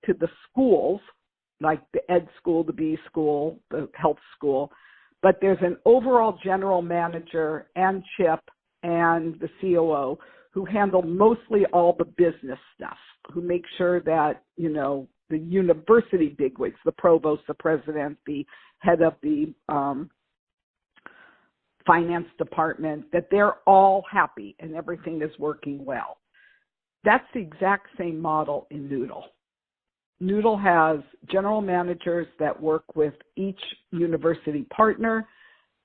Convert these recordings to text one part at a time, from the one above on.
to the schools, like the ed school, the B school, the health school, but there's an overall general manager and Chip and the COO who handle mostly all the business stuff, who make sure that, you know, the university bigwigs, the provost, the president, the head of the finance department, that they're all happy and everything is working well. That's the exact same model in Noodle. Noodle has general managers that work with each university partner,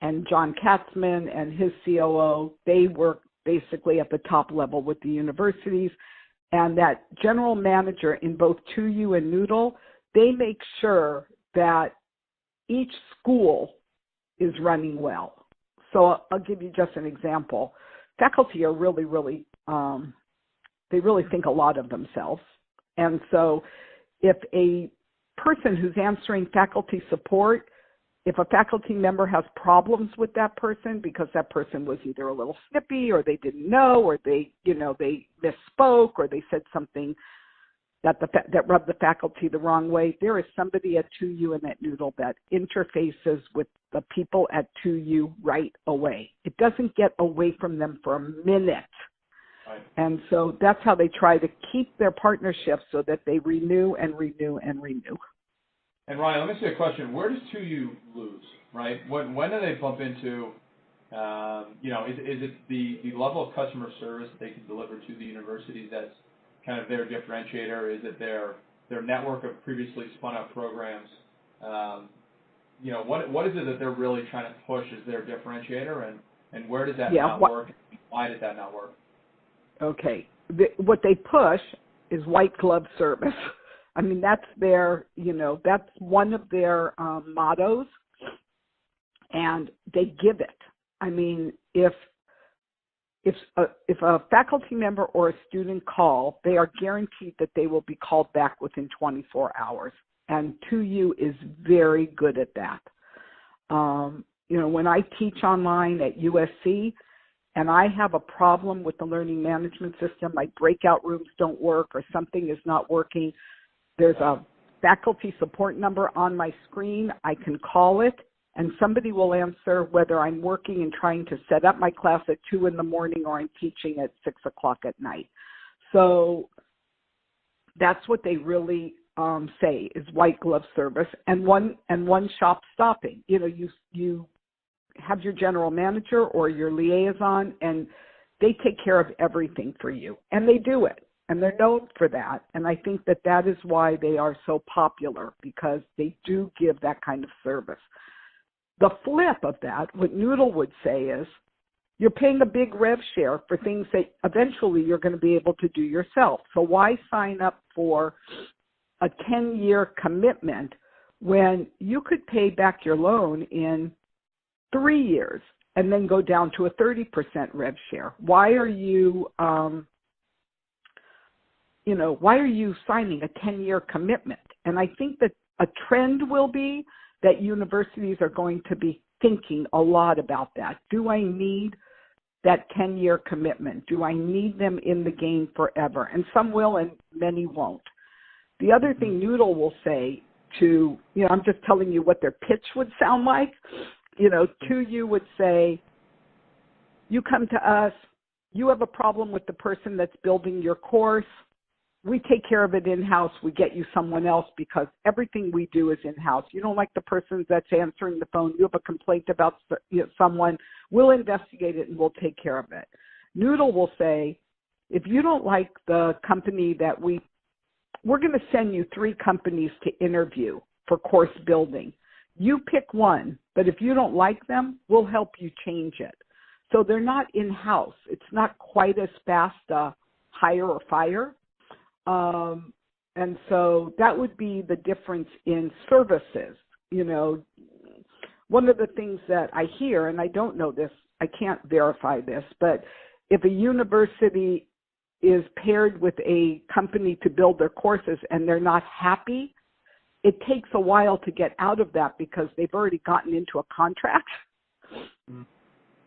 and John Katzman and his COO, they work basically at the top level with the universities. And that general manager in both 2U and Noodle, they make sure that each school is running well. So I'll give you just an example. Faculty are really, they really think a lot of themselves. And so if a person who's answering faculty support, if a faculty member has problems with that person because that person was either a little snippy or they didn't know or they, you know, they misspoke or they said something that rubbed the faculty the wrong way, there is somebody at 2U and at Noodle that interfaces with the people at 2U right away. It doesn't get away from them for a minute. Right. And so that's how they try to keep their partnership so that they renew and renew and renew. And Ryan, let me ask you a question. Where does 2U lose, right? When do they bump into, you know, is it the level of customer service that they can deliver to the universities that's kind of their differentiator? Is it their network of previously spun out programs? You know, what is it that they're really trying to push as their differentiator, and where does that not work? Why does that not work? Okay. What they push is white glove service. I mean, that's their, you know, that's one of their mottos, and they give it. I mean, if a faculty member or a student call, they are guaranteed that they will be called back within 24 hours, and 2U is very good at that. You know, when I teach online at USC, and I have a problem with the learning management system, my breakout rooms don't work or something is not working, there's a faculty support number on my screen. I can call it, and somebody will answer whether I'm working and trying to set up my class at 2 in the morning or I'm teaching at 6 o'clock at night. So that's what they really say is white glove service and one shop stopping. You know, you have your general manager or your liaison, and they take care of everything for you, and they do it. And they're known for that. And I think that that is why they are so popular, because they do give that kind of service. The flip of that, what Noodle would say is, you're paying a big rev share for things that eventually you're going to be able to do yourself. So why sign up for a 10-year commitment when you could pay back your loan in 3 years and then go down to a 30% rev share? Why are you why are you signing a 10-year commitment? And I think that a trend will be that universities are going to be thinking a lot about that. Do I need that 10-year commitment? Do I need them in the game forever? And some will and many won't. The other thing Noodle will say to, you know, I'm just telling you what their pitch would sound like. You know, 2U would say, you come to us, you have a problem with the person that's building your course. We take care of it in-house. We get you someone else because everything we do is in-house. You don't like the person that's answering the phone. You have a complaint about someone. We'll investigate it and we'll take care of it. Noodle will say, if you don't like the company that we're going to send you 3 companies to interview for course building. You pick one, but if you don't like them, we'll help you change it. So they're not in-house. It's not quite as fast a hire or fire. And so that would be the difference in services. You know, one of the things that I hear, and I don't know this, I can't verify this, but if a university is paired with a company to build their courses and they're not happy, it takes a while to get out of that because they've already gotten into a contract. Mm-hmm.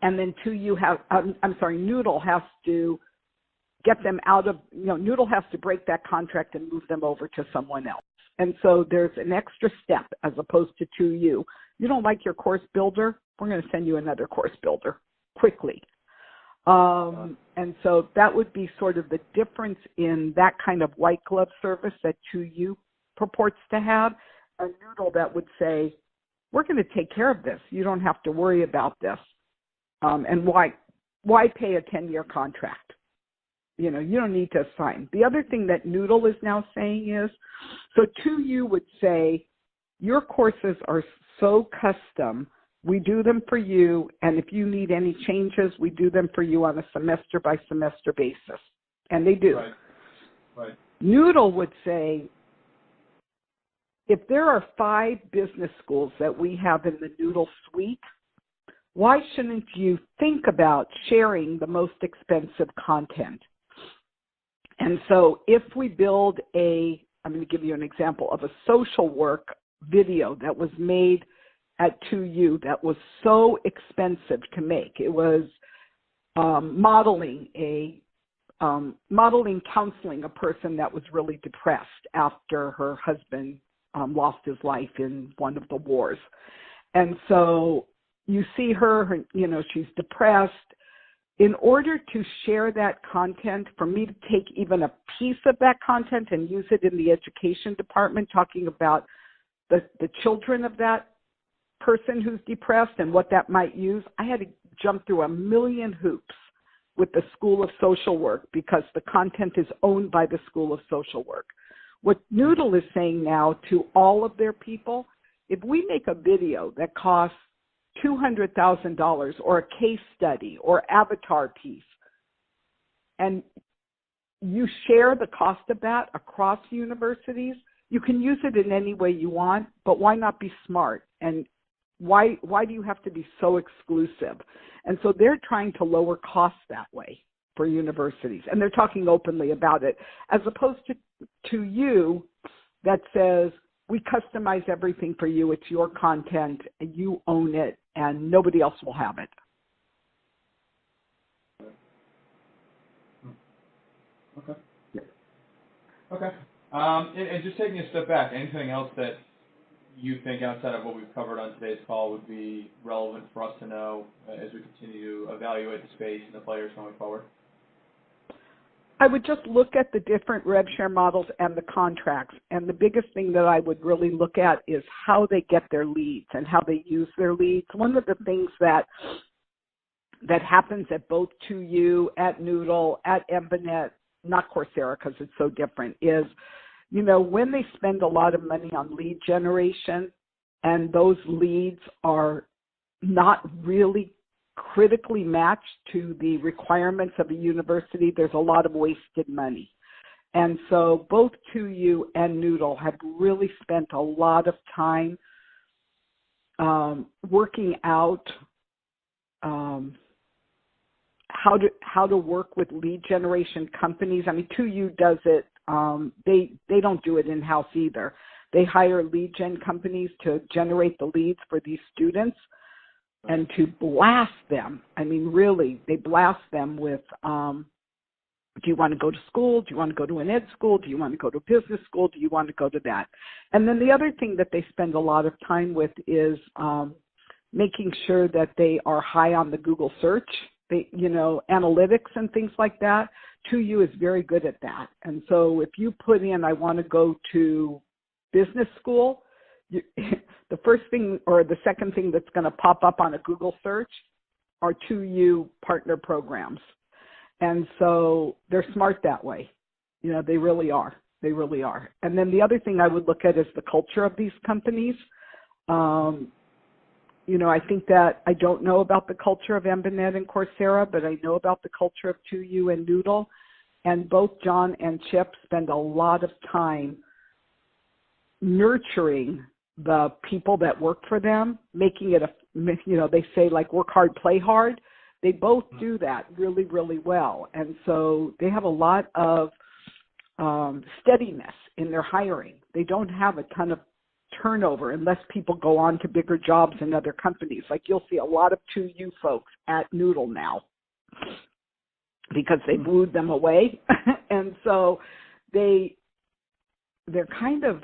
And then Noodle has to get them out of, Noodle has to break that contract and move them over to someone else. And so there's an extra step as opposed to 2U. You don't like your course builder? We're going to send you another course builder quickly. And so that would be sort of the difference in that kind of white glove service that 2U purports to have. A Noodle that would say, we're going to take care of this. You don't have to worry about this. And why pay a 10-year contract? You don't need to assign. The other thing that Noodle is now saying is, so 2U would say, your courses are so custom, we do them for you, and if you need any changes, we do them for you on a semester-by-semester basis. And they do. Right. Noodle would say, if there are 5 business schools that we have in the Noodle suite, why shouldn't you think about sharing the most expensive content? And so if we build I'm going to give you an example of a social work video that was made at 2U that was so expensive to make. It was modeling counseling a person that was really depressed after her husband lost his life in one of the wars. And so you see her, she's depressed. In order to share that content, for me to take even a piece of that content and use it in the education department, talking about the children of that person who's depressed and what that might use, I had to jump through a million hoops with the School of Social Work because the content is owned by the School of Social Work. What Noodle is saying now to all of their people, if we make a video that costs $200,000 or a case study or avatar piece, and you share the cost of that across universities, you can use it in any way you want, but why not be smart? And why do you have to be so exclusive? And so they're trying to lower costs that way for universities, and they're talking openly about it, as opposed to you that says, we customize everything for you, it's your content, and you own it, and nobody else will have it. Okay. Yeah. Okay. And just taking a step back, anything else that you think outside of what we've covered on today's call would be relevant for us to know as we continue to evaluate the space and the players going forward? I would just look at the different rev share models and the contracts. And the biggest thing that I would really look at is how they get their leads and how they use their leads. One of the things that happens at both 2U, at Noodle, at Embanet, not Coursera because it's so different, is, when they spend a lot of money on lead generation and those leads are not really critically matched to the requirements of a university, there's a lot of wasted money. And so both 2U and Noodle have really spent a lot of time working out how to work with lead generation companies. I mean, 2U does it. They don't do it in-house either. They hire lead gen companies to generate the leads for these students and to blast them. I mean, really, they blast them with, do you want to go to school? Do you want to go to an ed school? Do you want to go to a business school? Do you want to go to that? And then the other thing that they spend a lot of time with is making sure that they are high on the Google search, analytics and things like that. 2U is very good at that. And so if you put in, I want to go to business school, the first thing or the second thing that's going to pop up on a Google search are 2U partner programs. And so they're smart that way. They really are. They really are. And then the other thing I would look at is the culture of these companies. I think that I don't know about the culture of Embanet and Coursera, but I know about the culture of 2U and Noodle. And both John and Chip spend a lot of time nurturing the people that work for them, making it they say like work hard, play hard. They both do that really, really well. And so they have a lot of steadiness in their hiring. They don't have a ton of turnover unless people go on to bigger jobs in other companies. Like you'll see a lot of 2U folks at Noodle now. because they've wooed them away. And so they're kind of